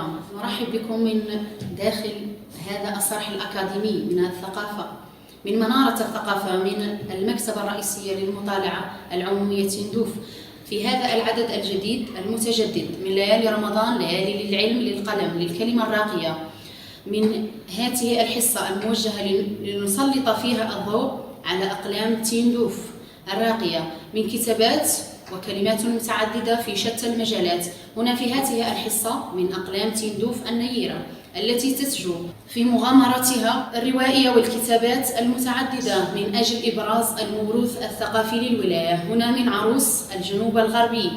الكرام، نرحب بكم من داخل هذا الصرح الأكاديمي من الثقافة، من منارة الثقافة، من المكتبة الرئيسية للمطالعة العمومية تندوف، في هذا العدد الجديد المتجدد من ليالي رمضان، ليالي للعلم للقلم للكلمة الراقية، من هذه الحصة الموجهة لنسلط فيها الضوء على أقلام تندوف الراقية من كتابات وكلمات متعددة في شتى المجالات. هنا في هذه الحصة من أقلام تندوف النيرة التي تسجو في مغامرتها الروائية والكتابات المتعددة من أجل إبراز الموروث الثقافي للولاية. هنا من عروس الجنوب الغربي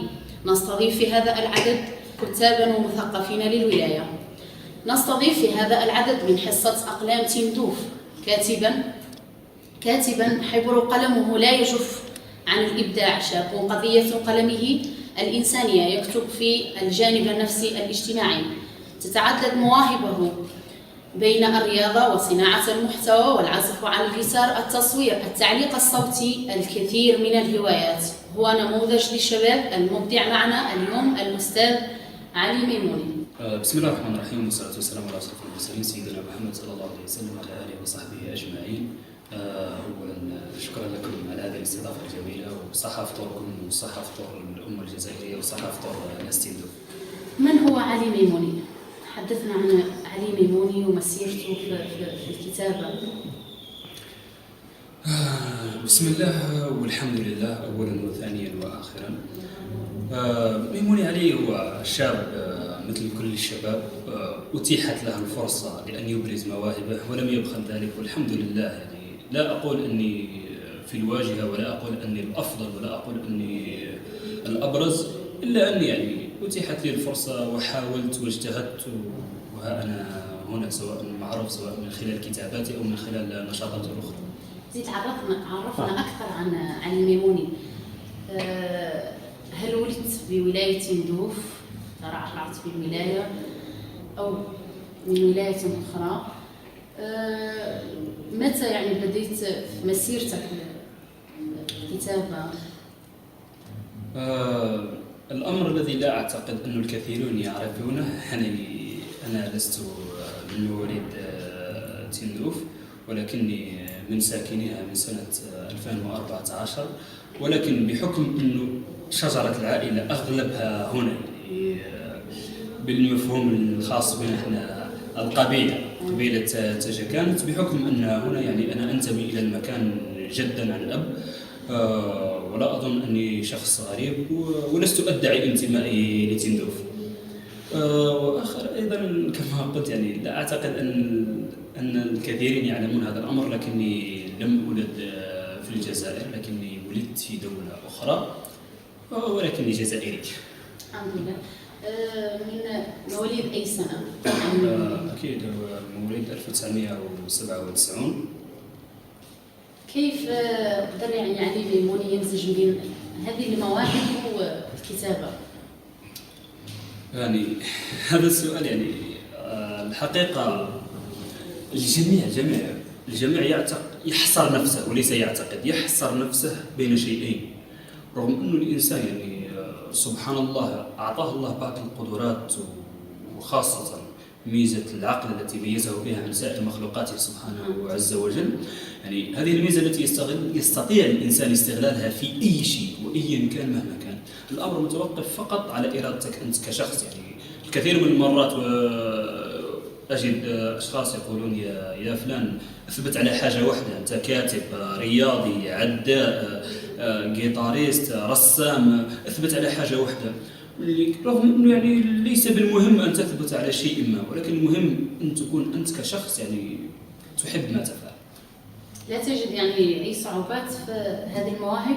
نستضيف في هذا العدد كتابا ومثقفين للولاية. نستضيف في هذا العدد من حصة أقلام تندوف كاتبا حبر قلمه لا يجف عن الإبداع، شاب قضية قلمه الإنسانية، يكتب في الجانب النفسي الاجتماعي، تتعدد مواهبه بين الرياضة وصناعة المحتوى والعزف على الجيتار، التصوير، التعليق الصوتي، الكثير من الهوايات. هو نموذج للشباب المبدع. معنا اليوم الأستاذ علي ميموني. بسم الله الرحمن الرحيم، والصلاة والسلام على أشرف المرسلين سيدنا محمد صلى الله عليه وسلم وعلى آله وصحبه أجمعين. أولا شكرا لكم على هذه الاستضافة الجميلة، وصحة فطوركم وصحة فطور الأمة الجزائرية وصحة فطور ناس تندوف. من هو علي ميموني؟ حدثنا عن علي ميموني ومسيرته في الكتابة. بسم الله والحمد لله أولا وثانيا وآخرا. ميموني علي هو شاب مثل كل الشباب، أتيحت له الفرصة لأن يبرز مواهبه ولم يبخل ذلك، والحمد لله. يعني لا أقول أني في الواجهة ولا أقول أني الأفضل ولا أقول أني الأبرز، إلا أني يعني أتيحت لي الفرصة وحاولت واجتهدت، وها أنا هنا، سواء معروف سواء من خلال كتاباتي أو من خلال نشاطاتي الأخرى. زيد عرفنا أكثر عن علي ميموني. هل ولدت بولاية تندوف، ترعرعت في الولاية أو من ولاية أخرى؟ متى يعني بديت مسيرتك الكتابة؟ الأمر الذي لا أعتقد أن الكثيرون يعرفونه، أنا لست من مواليد تندوف، ولكني من ساكنيها من سنة 2014، ولكن بحكم أنه شجرة العائلة أغلبها هنا، بالمفهوم الخاص بنا احنا القبيلة، قبيلة تجا، كانت بحكم أنها هنا يعني أنا أنتمي إلى المكان جدا عن الأب، ولا أظن أني شخص غريب، ولست أدعي انتمائي لتندوف. وآخر أيضا كما قلت، يعني لا أعتقد أن الكثيرين يعلمون هذا الأمر، لكني لم أولد في الجزائر، لكني ولدت في دولة أخرى، ولكني جزائري. الحمد لله. من مواليد أي سنة؟ أكيد مواليد 1997. كيف قدر يعني علي ميموني يمزج بين هذه المواهب والكتابة؟ يعني هذا السؤال يعني الحقيقة الجميع يحصر نفسه، وليس يعتقد، يحصر نفسه بين شيئين، رغم أنه الإنسان يعني سبحان الله أعطاه الله بعض القدرات، وخاصة ميزة العقل التي ميزه بها عن سائر مخلوقاته سبحانه عز وجل. يعني هذه الميزة التي يستطيع الإنسان استغلالها في أي شيء وأيا كان مهما كان. الأمر متوقف فقط على إرادتك أنت كشخص. يعني الكثير من المرات أجد أشخاص يقولون يا فلان أثبت على حاجة واحدة، أنت كاتب، رياضي، عداء، جيتاريست، رسام، أثبت على حاجة واحدة، رغم أنه يعني ليس بالمهم أن تثبت على شيء ما، ولكن المهم أن تكون أنت كشخص يعني تحب ما تفعل. لا تجد يعني أي صعوبات في هذه المواهب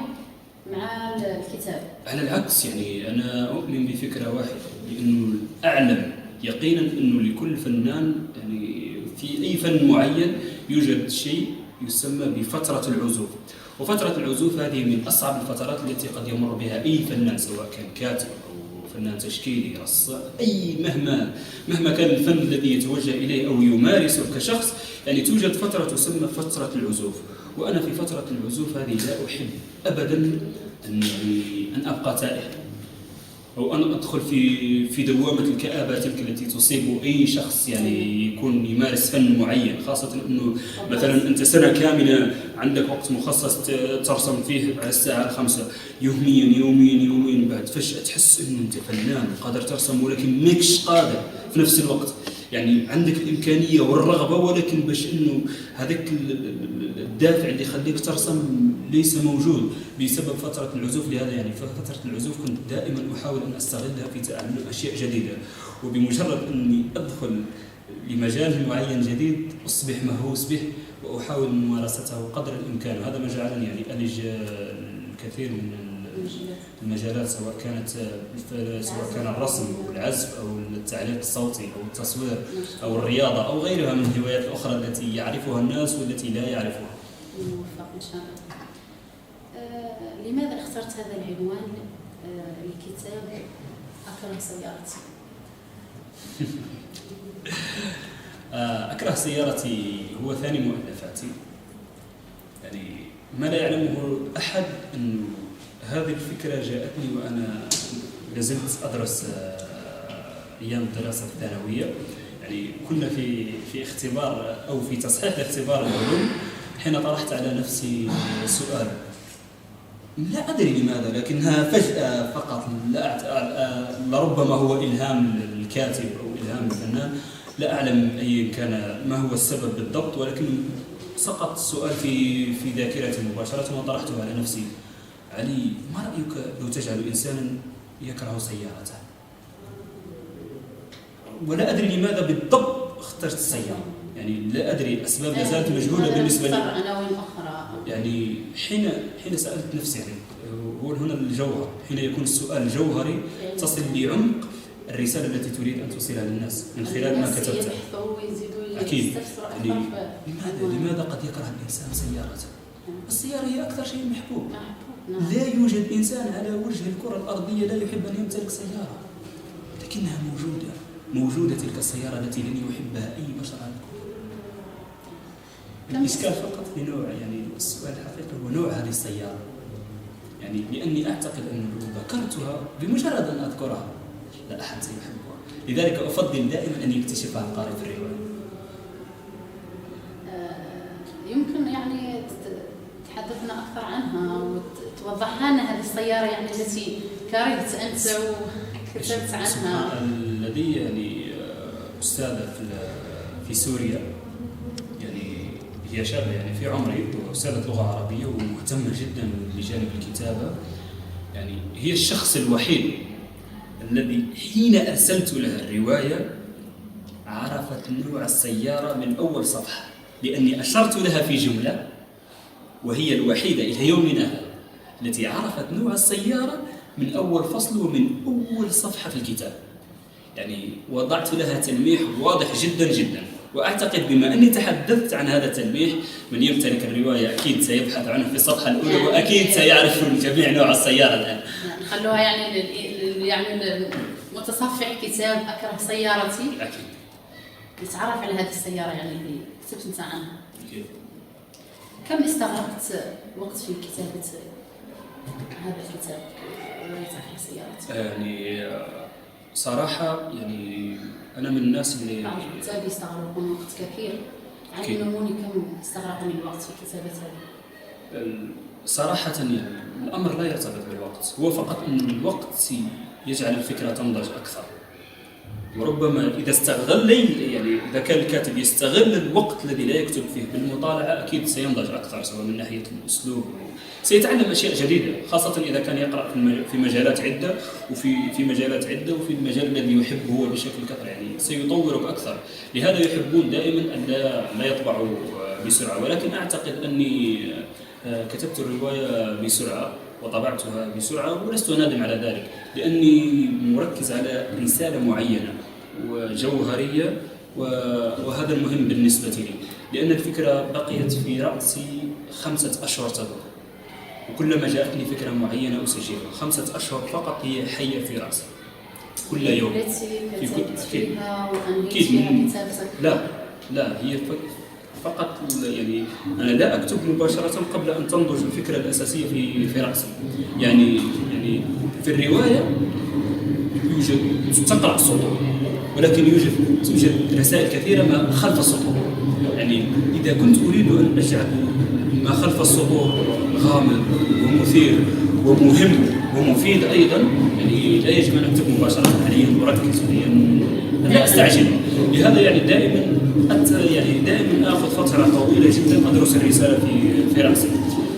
مع الكتاب؟ على العكس، يعني أنا أؤمن بفكرة واحدة، لأنه أعلم يقينا أنه لكل فنان يعني في أي فن معين يوجد شيء يسمى بفترة العزوف، وفترة العزوف هذه من أصعب الفترات التي قد يمر بها أي فنان، سواء كان كاتب أو فنان تشكيلي، رسام، أي مهما كان الفن الذي يتوجه إليه أو يمارسه كشخص، يعني توجد فترة تسمى فترة العزوف. وأنا في فترة العزوف هذه لا أحب أبدا أن أبقى تائها. أو أن أدخل في دوامة الكآبة تلك التي تصيب أي شخص يعني يكون يمارس فن معين، خاصة أنه مثلا أنت سنة كاملة عندك وقت مخصص ترسم فيه على الساعة 5 يوميا، بعد فجأة تحس أنه أنت فنان قادر ترسم ولكن ماكش قادر في نفس الوقت. يعني عندك الإمكانية والرغبة ولكن باش أنه هذاك الدافع اللي يخليك ترسم ليس موجود بسبب فترة العزوف. لهذا يعني في فترة العزوف كنت دائما أحاول أن أستغلها في تعلم أشياء جديدة، وبمجرد أني أدخل لمجال معين جديد أصبح مهووس به وأحاول ممارسته قدر الإمكان. وهذا ما جعلني يعني ألج الكثير من المجالات، سواء كان الرسم أو العزف أو التعليق الصوتي أو التصوير أو الرياضة أو غيرها من الهوايات الأخرى التي يعرفها الناس والتي لا يعرفها. موفق إن شاء الله. لماذا اخترت هذا العنوان لكتاب أكره سيارتي؟ أكره سيارتي هو ثاني مؤلفاتي. يعني ما لا يعلمه أحد أن هذه الفكرة جاءتني وأنا لازلت أدرس أيام الدراسة الثانوية. يعني كنا في اختبار أو في تصحيح اختبار العلوم، حين طرحت على نفسي سؤال لا أدري لماذا، لكنها فجأة فقط، لربما هو إلهام الكاتب أو إلهام الفنان، لا أعلم أي كان ما هو السبب بالضبط، ولكن سقط السؤال في ذاكرتي مباشرة وطرحته على نفسي: علي، ما رأيك لو تجعل إنسانا يكره سيارته؟ ولا أدري لماذا بالضبط اخترت السيارة، يعني لا أدري، أسباب لا زالت مجهولة بالنسبة لي. عناوين أخرى يعني حين سألت نفسي، يعني هو هنا الجوهر، حين يكون السؤال جوهري تصل لعمق الرسالة التي تريد أن توصلها للناس من خلال ما كتبته. أكيد. يعني لماذا قد يكره الإنسان سيارته؟ السيارة هي أكثر شيء محبوب. لا يوجد إنسان على وجه الكرة الأرضية لا يحب أن يمتلك سيارة، لكنها موجودة تلك السيارة التي لن يحبها أي بشر على الكون. الإشكال فقط في نوع، يعني السؤال الحقيقي هو نوع هذه السيارة. يعني لأني أعتقد أن لو ذكرتها بمجرد أن أذكرها لا أحد سيحبها، لذلك أفضل دائما أن يكتشفها القارئ في الرواية. يمكن يعني تحدثنا أكثر عنها وتوضح لنا هذه السيارة يعني التي كرهت أنت وكتبت عنها. الذي يعني أستاذة في سوريا، يعني هي شابة يعني في عمري، وأستاذة لغة عربية ومهتمة جدا بجانب الكتابة. يعني هي الشخص الوحيد الذي حين أرسلت لها الرواية عرفت نوع السيارة من أول صفحة، لأني أشرت لها في جملة، وهي الوحيدة إلى يومنا هذا التي عرفت نوع السيارة من أول فصل ومن أول صفحة في الكتاب. يعني وضعت لها تلميح واضح جدا جدا، وأعتقد بما أني تحدثت عن هذا التلميح من يمتلك الرواية أكيد سيبحث عنه في الصفحة الأولى، وأكيد سيعرف جميع نوع السيارة الآن. خلوها يعني متصفح كتاب أكره سيارتي، أكيد نتعرف على هذه السيارة يعني اللي كتبت أنت عنها. أكيد. كم استغرقت وقت في كتابة هذا الكتاب رواية أكره سيارتي؟ يعني صراحة يعني أنا من الناس اللي بعض الكتاب يستغرقون وقت كثير. علموني كم استغرق من الوقت في كتابة هذا؟ صراحة يعني الأمر لا يرتبط بالوقت، هو فقط أن الوقت يجعل الفكرة تنضج أكثر. وربما إذا استغل، يعني إذا كان الكاتب يستغل الوقت الذي لا يكتب فيه بالمطالعة أكيد سينضج أكثر، سواء من ناحية الأسلوب، سيتعلم أشياء جديدة، خاصة إذا كان يقرأ في مجالات عدة وفي مجالات عدة وفي المجال الذي يحبه هو بشكل كثير، يعني سيطورك أكثر. لهذا يحبون دائما أن لا يطبعوا بسرعة، ولكن أعتقد أني كتبت الرواية بسرعة وطبعتها بسرعة ولست نادم على ذلك، لأني مركز على رسالة معينة وجوهرية، وهذا المهم بالنسبة لي، لأن الفكرة بقيت في رأسي 5 أشهر تدور، وكلما جاءتني فكرة معينة أسجلها. 5 أشهر فقط هي حية في رأسي كل يوم. التي كتبت فيها وأنهيت فيها كتابتك؟ لا هي فقط يعني أنا لا أكتب مباشرة قبل أن تنضج الفكرة الأساسية في رأسي. يعني في الرواية يوجد تقرأ السطور، ولكن توجد رسائل كثيرة ما خلف السطور. يعني إذا كنت أريد أن أجعل ما خلف السطور غامض ومثير ومهم ومفيد أيضا، يعني لا يجب أن أكتب مباشرة حاليا وأركز لا أستعجل. لهذا يعني دائما آخذ فترة طويلة جدا أدرس الرسالة في رأسي.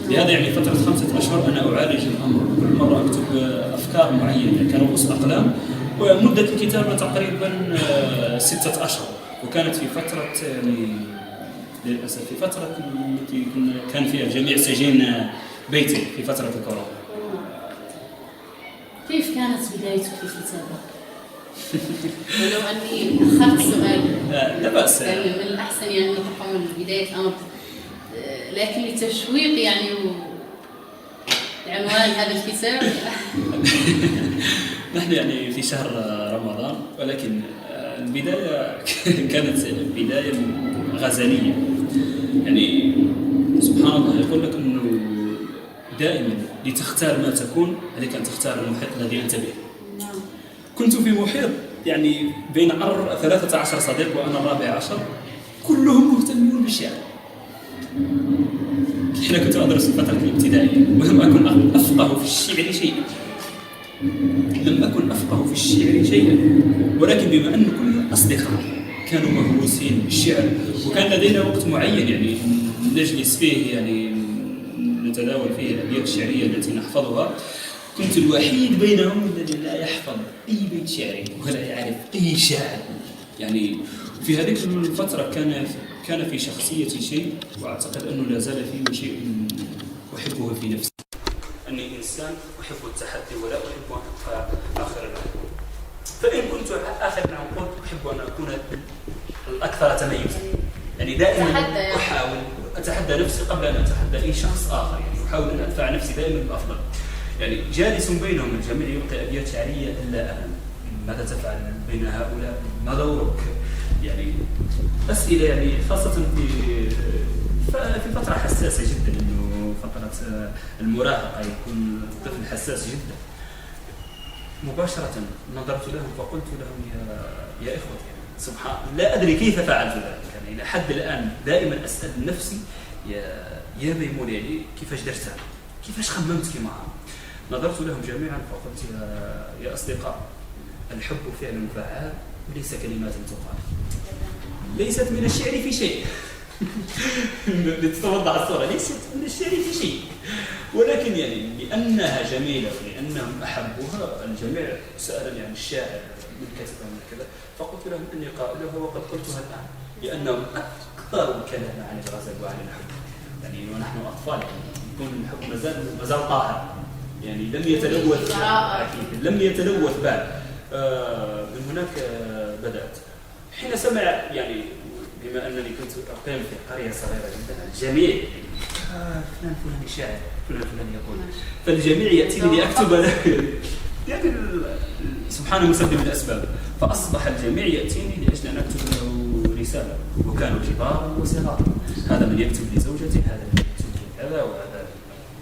لهذا يعني فترة 5 أشهر أنا أعالج الأمر، كل مرة أكتب أفكار معينة كرؤوس أقلام، ومدة الكتابة تقريبا 6 أشهر. وكانت في فترة يعني للأسف في فترة التي كان فيها جميع سجين بيتي في فترة الكورونا. كيف كانت بدايتك في الكتابة؟ ولو أني أخذت سؤال لا بأس، من الأحسن يعني نطرحه من بداية الأمر، لكن لتشويق يعني عنوان هذا الكتاب. نحن يعني في شهر رمضان، ولكن البداية كانت بداية غزلية. يعني سبحان الله يقول لك أنه دائما لتختار ما تكون عليك أن تختار المحيط الذي أنت به. كنت في محيط يعني بين 13 صديق وأنا الرابع عشر، كلهم مهتمون بالشعر. حين كنت أدرس في الفترة الابتدائية ولم أكن أفقه في الشعر شيئا، ولكن بما أن كل الأصدقاء كانوا مهووسين بالشعر، وكان لدينا وقت معين يعني نجلس فيه يعني نتداول فيه الأبيات الشعرية التي نحفظها، كنت الوحيد بينهم الذي لا يحفظ أي بيت شعري ولا يعرف أي شاعر. يعني في هذه الفترة كان في شخصيتي شيء، وأعتقد أنه لا زال فيه شيء أحبه في نفسي، أني إنسان أحب التحدي ولا أحب أن أبقى آخر العنقود. فإن كنت آخر العنقود أحب أن أكون الأكثر تميزا. يعني دائما أحاول أتحدى نفسي قبل أن أتحدى أي شخص آخر، يعني أحاول أن أدفع نفسي دائما بالأفضل. يعني جالس بينهم الجميع يلقي أبيات شعرية إلا أنا، ماذا تفعل بين هؤلاء؟ ما دورك؟ يعني أسئلة يعني خاصة في فترة حساسة جدا، إنه فترة المراهقة يكون الطفل حساس جدا. مباشرة نظرت لهم فقلت لهم يا إخوتي، سبحان لا أدري كيف فعلت ذلك، يعني إلى حد الآن دائما أسأل نفسي يا ميمون، يعني كيفاش درتها؟ كيفاش خممت معها؟ نظرت لهم جميعا فقلت يا أصدقاء، الحب فعل فعال وليس كلمات تقال، ليست من الشعر في شيء. لتتوضع الصورة، ليست من الشعر في شيء، ولكن يعني لأنها جميلة ولأنهم أحبوها. الجميع سألني عن الشاعر من كتب من كذا، فقلت لهم إني قائلها وقد قلتها الآن، لأنهم أكثر الكلام عن الغزل وعن الحب. يعني ونحن أطفال يكون الحب مازال طاهر، يعني لم يتلوث بعد. من هناك بدأت حين سمع، يعني بما أنني كنت أقيم في قرية صغيرة جدا، الجميع فلان شاعر، فلان يقول، فالجميع يأتيني لأكتب له. يعني سبحان مسبب الأسباب، فأصبح الجميع يأتيني لأجل أن أكتب له رسالة، وكانوا كبارا وصغارا، هذا من يكتب لزوجته، هذا من يكتب لكذا وهذا،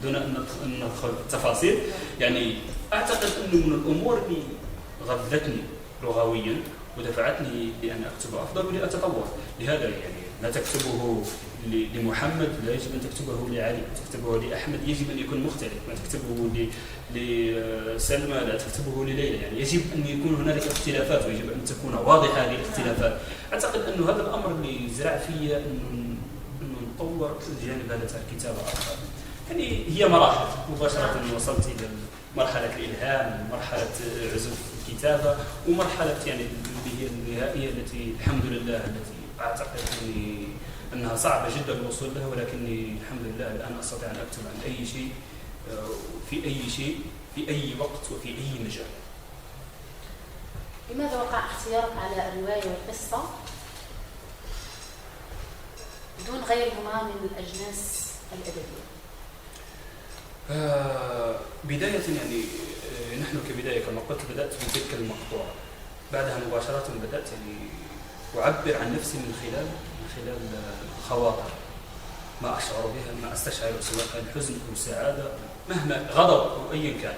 دون أن ندخل في التفاصيل. يعني أعتقد أنه من الأمور اللي غذتني لغويا ودفعتني لأن أكتب أفضل ولأتطور. لهذا يعني لا تكتبه لمحمد لا يجب أن تكتبه لعلي، تكتبه لأحمد يجب أن يكون مختلف، ما تكتبه لسلمى لا تكتبه لليلى. يعني يجب أن يكون هنالك اختلافات ويجب أن تكون واضحة هذه الاختلافات. أعتقد أنه هذا الأمر اللي زرع فيا أنه نطور الجانب هذا تاع الكتابة أكثر. يعني هي مراحل، مباشرة وصلت إلى مرحلة الإلهام، مرحلة عزف الكتابة، ومرحلة يعني هي النهائية التي الحمد لله التي أعتقد أنها صعبة جدا الوصول لها، ولكني الحمد لله الآن أستطيع أن أكتب عن أي شيء في أي شيء في أي وقت وفي أي مجال. لماذا وقع اختيارك على الرواية والقصة دون غيرهما من الأجناس الأدبية؟ بداية يعني نحن كبداية كما قلت بدأت بتلك المقطوعة، بعدها مباشرة بدأت يعني أعبر عن نفسي من خلال خواطر ما أشعر بها، ما أستشعر، سواء كان حزن أو سعادة، مهما غضب أو أي كان،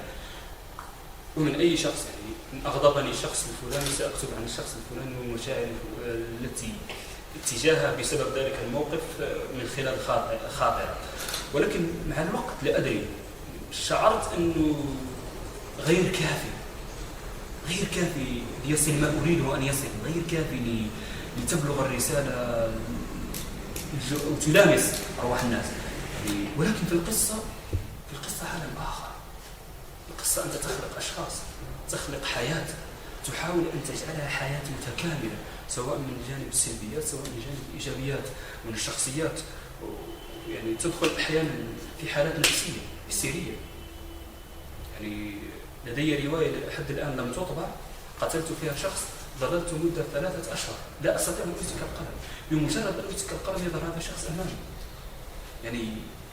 ومن أي شخص. يعني إن أغضبني الشخص الفلاني سأكتب عن الشخص الفلاني والمشاعر التي اتجاهها بسبب ذلك الموقف من خلال خاطرة. ولكن مع الوقت لا أدري، شعرت أنه غير كافي ليصل ما أريده أن يصل، غير كافي لتبلغ الرسالة وتلامس أرواح الناس. ولكن في القصة عالم آخر. القصة أنت تخلق أشخاص، تخلق حياة، تحاول أن تجعلها حياة متكاملة، سواء من جانب السلبيات سواء من جانب الإيجابيات من الشخصيات. يعني تدخل أحيانا في حالات نفسية هستيرية. يعني لدي رواية لحد الآن لم تطبع، قتلت فيها شخص، ظللت مدة 3 أشهر لا أستطيع أن أمسك القلم، بمجرد أن أمسك القلم يظهر هذا الشخص أمامي. يعني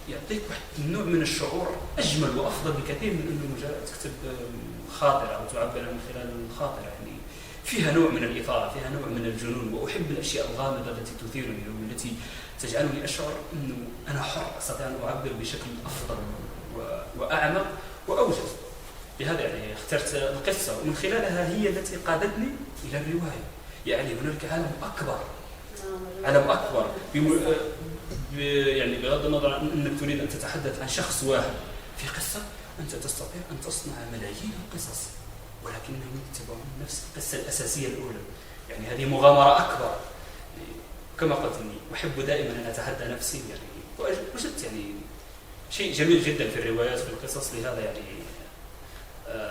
يعطيك واحد نوع من الشعور أجمل وأفضل بكثير من أنه مجرد تكتب خاطرة أو تعبر من خلال الخاطرة. يعني فيها نوع من الإثارة، فيها نوع من الجنون، وأحب الأشياء الغامضة التي تثيرني والتي تجعلني أشعر أنه أنا حر، أستطيع أن أعبر بشكل أفضل وأعمق وأوجز. بهذا يعني اخترت القصة، ومن خلالها هي التي قادتني إلى الرواية. يعني هناك عالم أكبر يعني بغض النظر عن أنك تريد أن تتحدث عن شخص واحد في قصة، أنت تستطيع أن تصنع ملايين القصص ولكنهم يتبعون نفس القصة الأساسية الأولى. يعني هذه مغامرة أكبر. كما قلت إني أحب دائما أن أتحدى نفسي، يعني وجدت يعني شيء جميل جدا في الروايات في القصص. لهذا يعني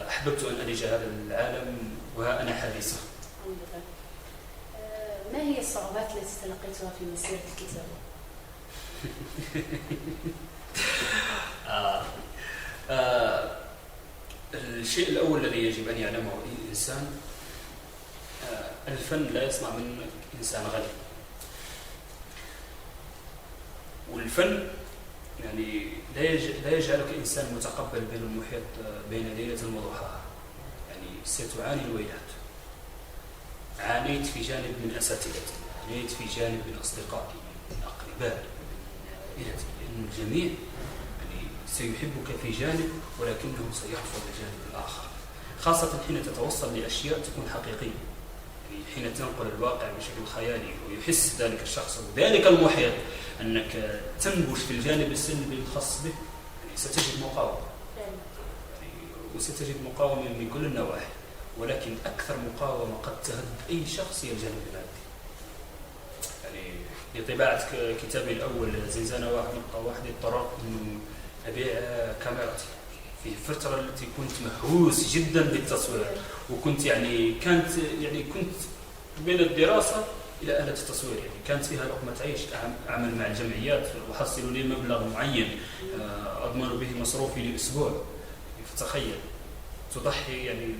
أحببت أن ألج هذا العالم وها أنا حديثه. ما هي الصعوبات التي تلقيتها في مسيرة الكتابة؟ الشيء الأول الذي يجب أن يعلمه أي إنسان، الفن لا يصنع منك إنسان غني. والفن يعني لا يجعلك إنسان متقبل بين المحيط بين ليلة وضحاها. يعني ستعاني الويلات. عانيت في جانب من أساتذتي، عانيت في جانب من أصدقائي، من أقربائي، لأن الجميع يعني سيحبك في جانب ولكنه سيرفض الجانب الآخر، خاصة حين تتوصل لأشياء تكون حقيقية. يعني حين تنقل الواقع بشكل خيالي ويحس ذلك الشخص وذلك المحيط أنك تنبش في الجانب السلبي الخاص به، يعني ستجد مقاومة، وستجد مقاومة من كل النواحي. ولكن أكثر مقاومة قد تهد أي شخص هي الجانب المادي. يعني لطباعة كتابي الأول زنزانة 1.1 اضطررت أن أبيع كاميرتي في الفترة التي كنت مهووس جدا بالتصوير، وكنت كنت بين الدراسة إلى آلة التصوير. يعني كانت فيها لقمة عيش، أعمل مع الجمعيات وحصلوا لي مبلغ معين أضمن به مصروفي لأسبوع. فتخيل تضحي، يعني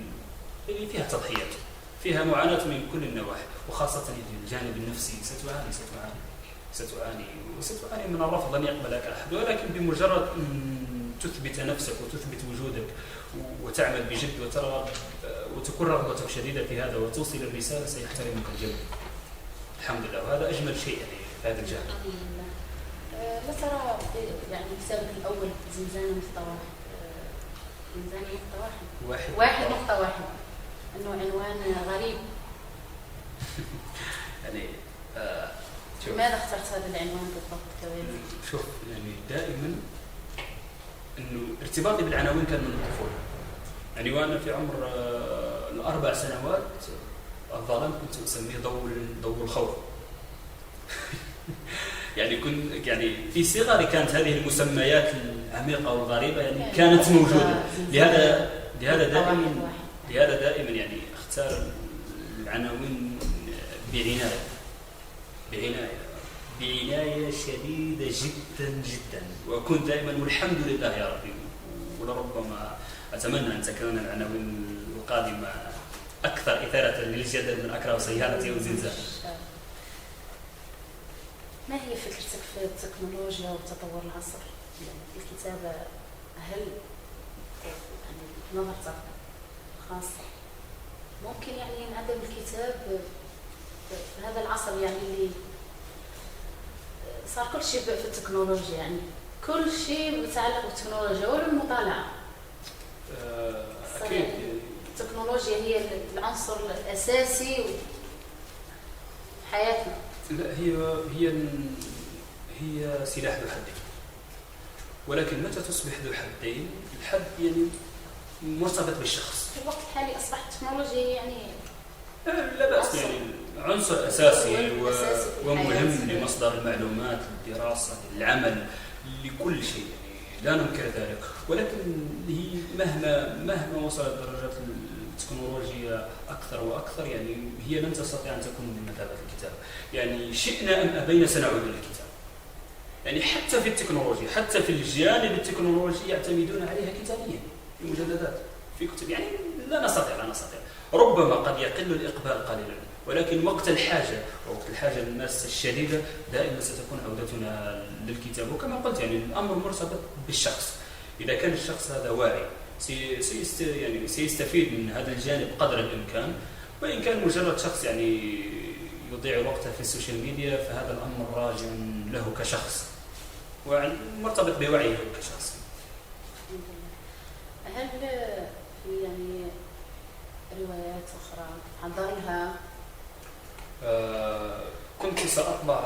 فيها تضحيات، فيها معاناة من كل النواحي، وخاصة الجانب النفسي ستعاني من الرفض، لن يقبلك أحد. ولكن بمجرد أن تثبت نفسك وتثبت وجودك وتعمل بجد وتكون رغبتك شديدة في هذا وتوصل الرسالة، سيحترمك الجميع الحمد لله. وهذا أجمل شيء يعني في هذا الجانب. ما ترى يعني كتابك الأول زنزانة نقطة واحد أنه عنوان غريب. يعني لماذا اخترت هذا العنوان بالضبط كوالي؟ شوف، يعني دائما أنه ارتباطي بالعناوين كان من الطفولة. يعني وأنا في عمر 4 سنوات الظلام كنت أسميه ضوء الخوف. يعني في صغري كانت هذه المسميات العميقة والغريبة يعني كانت موجودة. لهذا دائما يعني اختار العناوين بعناية شديدة جدا جدا، وأكون دائما والحمد لله يا ربي. ولربما أتمنى أن تكون العناوين القادمة أكثر إثارة للجدل من أكره سيارتي وزنزانة. ما هي فكرتك في التكنولوجيا وتطور العصر في الكتابة؟ هل يعني نظرتك خاصة ممكن يعني ينعدم الكتاب في هذا العصر يعني اللي صار كل شيء في التكنولوجيا، يعني كل شيء متعلق بالتكنولوجيا والمطالعة. أكيد التكنولوجيا هي العنصر الأساسي في حياتنا. لا، هي سلاح ذو حدين، ولكن متى تصبح ذو حدين؟ الحد يعني مرتبط بالشخص. في الوقت الحالي أصبحت التكنولوجيا يعني لا بأس، يعني عنصر أساسي ومهم الحياة. لمصدر المعلومات، للدراسة، للعمل، لكل شيء، يعني لا ننكر ذلك. ولكن هي مهما وصلت درجات التكنولوجيا أكثر وأكثر، يعني هي لن تستطيع أن تكون بمثابة الكتاب. يعني شئنا أم أبينا سنعود إلى الكتاب. يعني حتى في التكنولوجيا، حتى في الجانب التكنولوجي يعتمدون عليها كتابيا، في مجلدات، في كتب. يعني لا نستطيع. ربما قد يقل الإقبال قليلا، ولكن وقت الحاجة للناس الشديدة دائما ستكون عودتنا للكتاب. وكما قلت يعني الأمر مرتبط بالشخص. إذا كان الشخص هذا واعي سيستفيد من هذا الجانب قدر الإمكان. وإن كان مجرد شخص يعني يضيع وقته في السوشيال ميديا، فهذا الأمر راجع له كشخص ومرتبط بوعيه كشخص. هل في يعني روايات أخرى حضرها؟ كنت سأطبع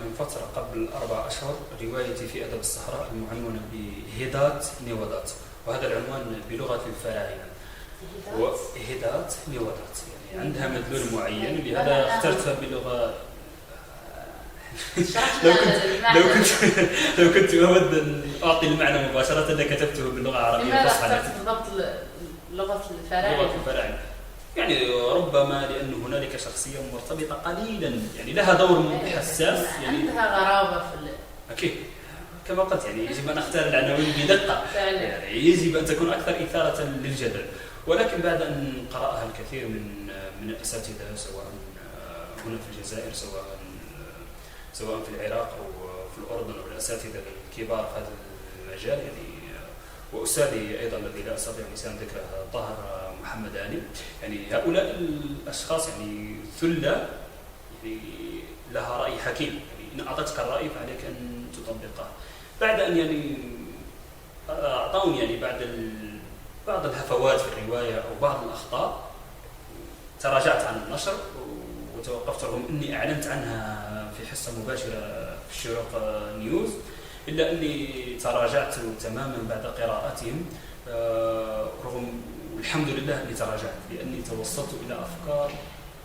من فترة قبل 4 أشهر روايتي في أدب الصحراء المعنونة بهدات نيودات، وهذا العنوان بلغة الفراعنة. هدات نيودات يعني عندها مدلول معين، لهذا اخترتها بلغة لو كنت أود أن أعطي المعنى مباشرة لكتبته باللغة العربية الفصحى. لماذا اخترت بالضبط لغة الفراعنة؟ يعني ربما لأن هنالك شخصية مرتبطة قليلا، يعني لها دور حساس، يعني عندها غرابة في أكيد كما قلت. يعني يجب أن أختار العناوين بدقة، يعني يجب أن تكون أكثر إثارة للجدل. ولكن بعد أن قرأها الكثير من الأساتذة، سواء هنا في الجزائر، سواء في العراق أو في الأردن، أو الأساتذة الكبار في هذا المجال، يعني وأستاذي أيضا الذي لا أستطيع نسيان ذكره، طاهر محمد علي، يعني هؤلاء الأشخاص يعني ثلة يعني لها رأي حكيم. يعني إن أعطتك الرأي فعليك أن تطبقه. بعد أن يعني أعطوني يعني بعض الهفوات في الرواية أو بعض الأخطاء، تراجعت عن النشر وتوقفت، رغم أني أعلنت عنها في حصة مباشرة في الشروق نيوز، إلا أني تراجعت تماما بعد قراءتهم. رغم الحمد لله أني تراجعت، لأني توصلت إلى أفكار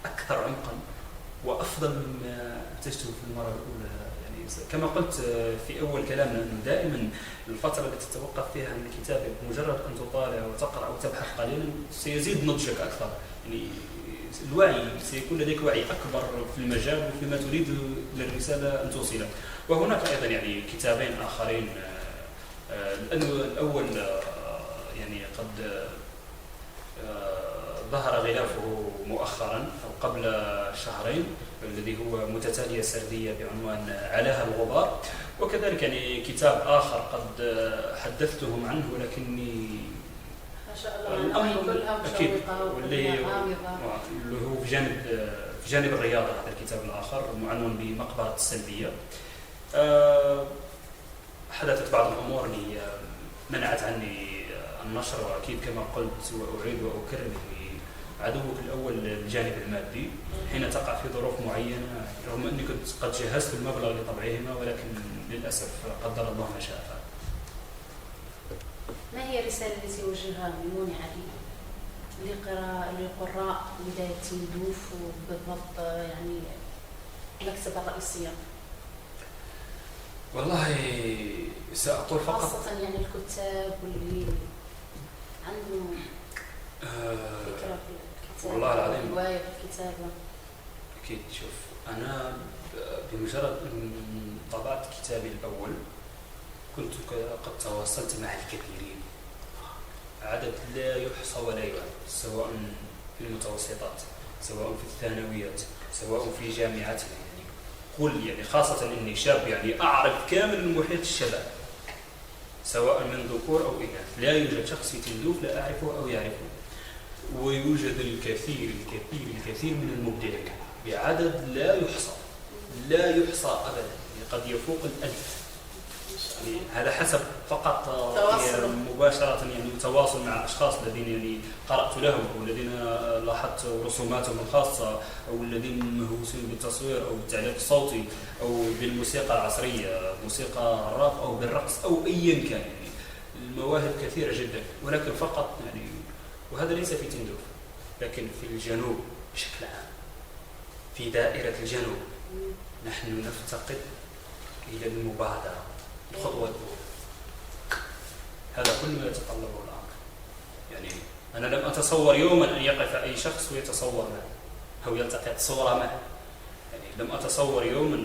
أكثر عمقا وأفضل مما أنتجته في المرة الأولى. يعني كما قلت في أول كلامنا، أنه دائما الفترة التي تتوقف فيها عن الكتاب، مجرد أن تطالع وتقرأ أو تبحث قليلا سيزيد نضجك أكثر. يعني الوعي سيكون لديك وعي أكبر في المجال وفيما تريد للرسالة أن توصله. وهناك أيضا يعني كتابين آخرين، الأول يعني قد ظهر غلافه مؤخرا أو قبل شهرين، الذي هو متتالية سردية بعنوان علاها الغبار. وكذلك يعني كتاب آخر قد حدثتهم عنه، ولكني ما شاء الله كلها مشوقة واللي هو في جانب الرياضة. هذا الكتاب الآخر معنون بمقبرة السلبية. حدثت بعض الأمور اللي منعت عني النشر، وأكيد كما قلت وأعيد وأكرر، عدوك الأول الجانب المادي. حين تقع في ظروف معينة، رغم أني كنت قد جهزت المبلغ لطبعهما، ولكن للأسف قدر الله ما شاء فعل. ما هي الرسالة التي وجهها ميمونة علي لقراء بداية تندوف، وبالضبط يعني المكتبة الرئيسية؟ والله سأقول فقط خاصة يعني الكتاب واللي عندهم فكرة في الكتابة، والله العظيم رواية في الكتابة. أكيد. شوف، أنا بمجرد أن طبعت كتابي الأول كنت قد تواصلت مع الكثيرين، عدد لا يحصى ولا يعد، سواء في المتوسطات، سواء في الثانويات، سواء في جامعاتنا. يعني خاصة إني شاب، يعني أعرف كامل المحيط الشباب، سواء من ذكور أو إناث. لا يوجد شخص في تندوف لا أعرفه أو يعرفه، ويوجد الكثير من المبدعين بعدد لا يحصى أبدا، قد يفوق 1000. يعني هذا حسب فقط مباشرة يعني تواصل مع أشخاص الذين يعني قرأت لهم، أو الذين لاحظت رسوماتهم الخاصة، أو الذين مهووسين بالتصوير أو بالتعليق الصوتي أو بالموسيقى العصرية، موسيقى الراب أو بالرقص أو أيا كان. يعني المواهب كثيرة جدا، ولكن فقط يعني، وهذا ليس في تندوف لكن في الجنوب بشكل عام، في دائرة الجنوب نحن نفتقد إلى المبادرة، الخطوة الأولى. هذا كل ما يتطلبه الأمر. يعني أنا لم أتصور يوما أن يقف أي شخص ويتصور معه أو يلتقط صورة معه. يعني لم أتصور يوما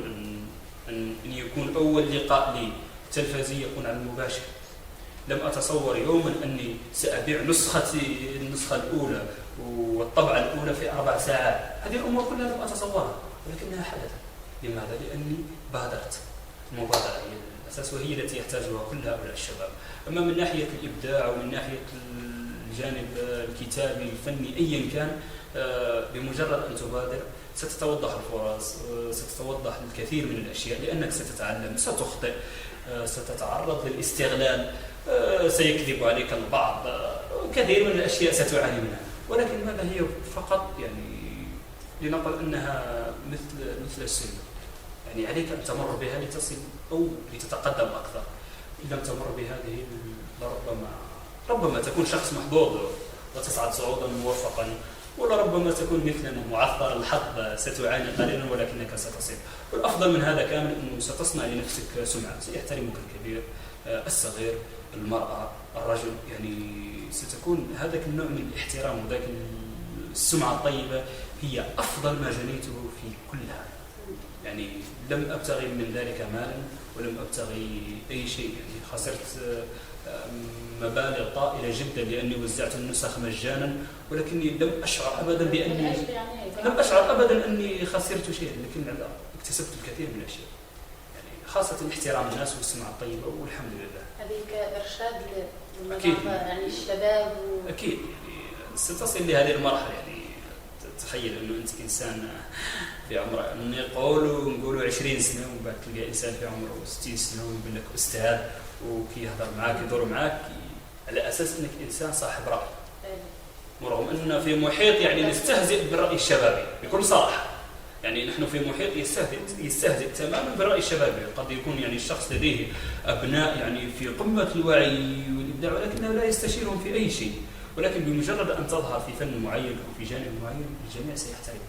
أن يكون أول لقاء لي تلفزي يكون على المباشر. لم أتصور يوما أني سأبيع النسخة الأولى والطبعة الأولى في 4 ساعات. هذه الأمور كلها لم أتصورها، ولكنها حدثت. لماذا؟ لأني بادرت. المبادرة هي الأساس، وهي التي يحتاجها كل هؤلاء الشباب. أما من ناحية الإبداع ومن ناحية الجانب الكتابي الفني أيا كان، بمجرد أن تبادر ستتوضح الفرص، ستتوضح الكثير من الأشياء، لأنك ستتعلم، ستخطئ، ستتعرض للاستغلال، سيكذب عليك البعض، كثير من الأشياء ستعاني منها. ولكن ماذا هي فقط يعني لنقل أنها مثل السلم، يعني عليك أن تمر بها لتصل أو لتتقدم أكثر. إن لم تمر بهذه لربما تكون شخص محظوظ وتصعد صعودا موفقا، ولربما تكون مثلنا معثر الحظ، ستعاني قليلا ولكنك ستصل. والأفضل من هذا كامل أنه ستصنع لنفسك سمعة، سيحترمك الكبير الصغير، المرأة، الرجل. يعني ستكون هذاك النوع من الاحترام وذاك السمعة الطيبة هي أفضل ما جنيته في كل هذا. يعني لم أبتغي من ذلك مالا ولم أبتغي أي شيء. يعني خسرت مبالغ طائلة جدا لأني وزعت النسخ مجانا، ولكني لم أشعر أبدا أني خسرت شيء، لكن اكتسبت الكثير من الأشياء. يعني خاصة احترام الناس والسمعة الطيبة، والحمد لله. هذيك إرشاد للنظافة يعني الشباب أكيد يعني ستصل لهذه المرحلة. يعني تخيل أنه أنت إنسان في عمره نقولوا 20 سنة، وبعد تلقى إنسان في عمره 60 سنة ويقول لك أستاذ، وكي يهضر معاك يدور معاك على أساس أنك إنسان صاحب رأي، ورغم أننا في محيط يعني نستهزئ بالرأي الشبابي بكل صراحة. يعني نحن في محيط يستهزئ تماما بالرأي الشبابي. قد يكون يعني الشخص لديه أبناء يعني في قمة الوعي والإبداع، ولكنه لا يستشيرهم في أي شيء. ولكن بمجرد أن تظهر في فن معين أو في جانب معين الجميع سيحترمك.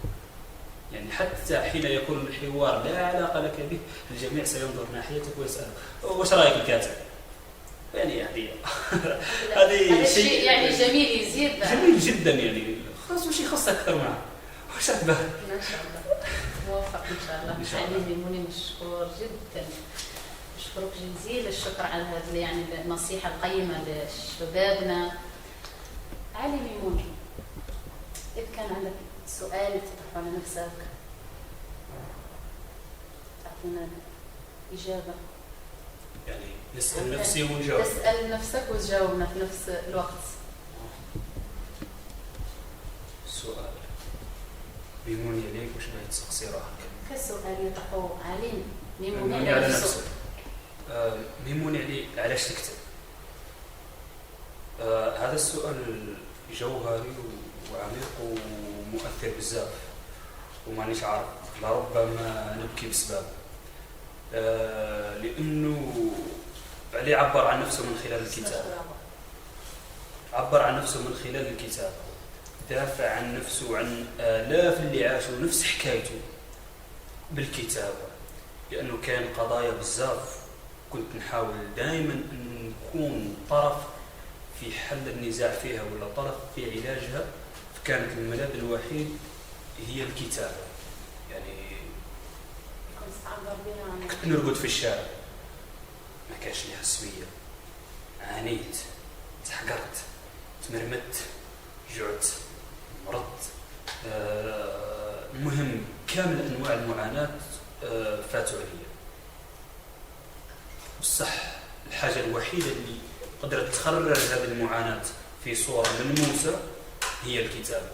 يعني حتى حين يكون الحوار لا علاقة لك به الجميع سينظر ناحيتك ويسألك وش رأيك الكاتب؟ يعني هذه شيء يعني جميل يزيد جميل جدا. يعني خلاص وش يخص أكثر معه وش أكبر. ما شاء الله موفق إن شاء الله. علي ميموني مشكور جدا، أشكرك جزيل الشكر على هذه يعني النصيحة القيمة لشبابنا. علي ميموني، إذا كان عندك سؤال تطرحه على نفسك تعطينا إجابة. يعني نسأل نفسي ونجاوب. تسأل نفسك وتجاوبنا في نفس الوقت. سؤال ميموني عليك وش بغيت تسقسي راهك؟ كسؤال يطرحه علي ميموني على نفسه. ميموني علي علاش تكتب؟ هذا السؤال جوهري وعميق ومؤثر بزاف، ومانيش عارف لربما نبكي بسبب لأنه علي عبر عن نفسه من خلال الكتاب، دافع عن نفسه وعن آلاف اللي عاشوا نفس حكايته بالكتابة، لأنه كان قضايا بزاف كنت نحاول دائما أن نكون طرف في حل النزاع فيها ولا طرف في علاجها، فكانت الملاذ الوحيد هي الكتابة. يعني كنت نرقد في الشارع، ما كانش ليها سوية، عانيت، تحقرت، تمرمت، جعت، مرضت، المهم كامل أنواع المعاناة فاتوا علي. بصح الحاجة الوحيدة اللي قدرت تخرج هذه المعاناة في صورة ملموسة هي الكتابة.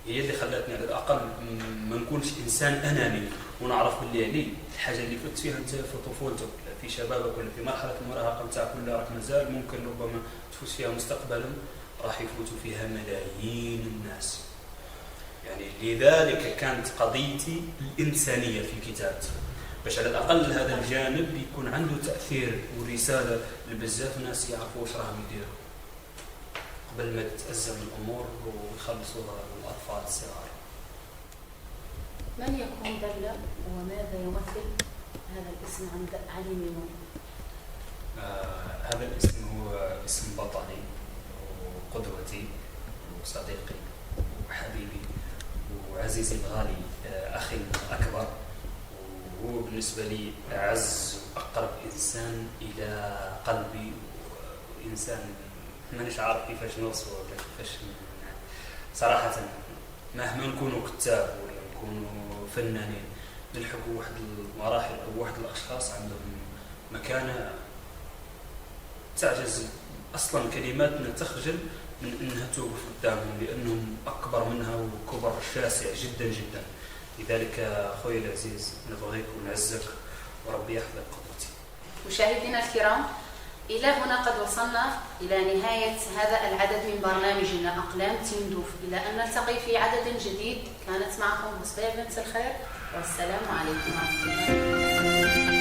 هي اللي خلاتني على الاقل ما نكونش انسان اناني، ونعرف باللي علي الحاجه اللي فت فيها انت في طفولتك ولا في شبابك ولا في مرحله المراهقه نتاعك ولا راك مازال ممكن ربما تفوت فيها مستقبلا، راح يفوتوا فيها ملايين الناس. يعني لذلك كانت قضيتي الانسانيه في كتابتي، باش على الاقل هذا الجانب يكون عنده تاثير ورساله لبزاف ناس يعرفوا واش راهم يديروا قبل ما تتأزم الأمور ويخلصوها الأطفال الصغار. من يكون دلة وماذا يمثل هذا الاسم عند علي ميمون؟ هذا الاسم هو اسم بطلي وقدوتي وصديقي وحبيبي وعزيزي الغالي، أخي الأكبر، وهو بالنسبة لي أعز وأقرب إنسان إلى قلبي، وإنسان مانيش عارف كيفاش نوصفه ولا كيفاش صراحة. مهما نكونوا كتاب ولا نكونوا فنانين نلحقوا واحد المراحل أو واحد الأشخاص عندهم مكانة تعجز أصلا كلماتنا تخجل من أنها توقف قدامهم، لأنهم أكبر منها وكبر شاسع جدا جدا. لذلك أخوي العزيز نبغيك ونعزك وربي يحفظك قدوتي. مشاهدينا الكرام، إلى هنا قد وصلنا إلى نهاية هذا العدد من برنامجنا أقلام تندوف، إلى أن نلتقي في عدد جديد. كانت معكم مصطفى بنت الخير، والسلام عليكم ورحمة الله.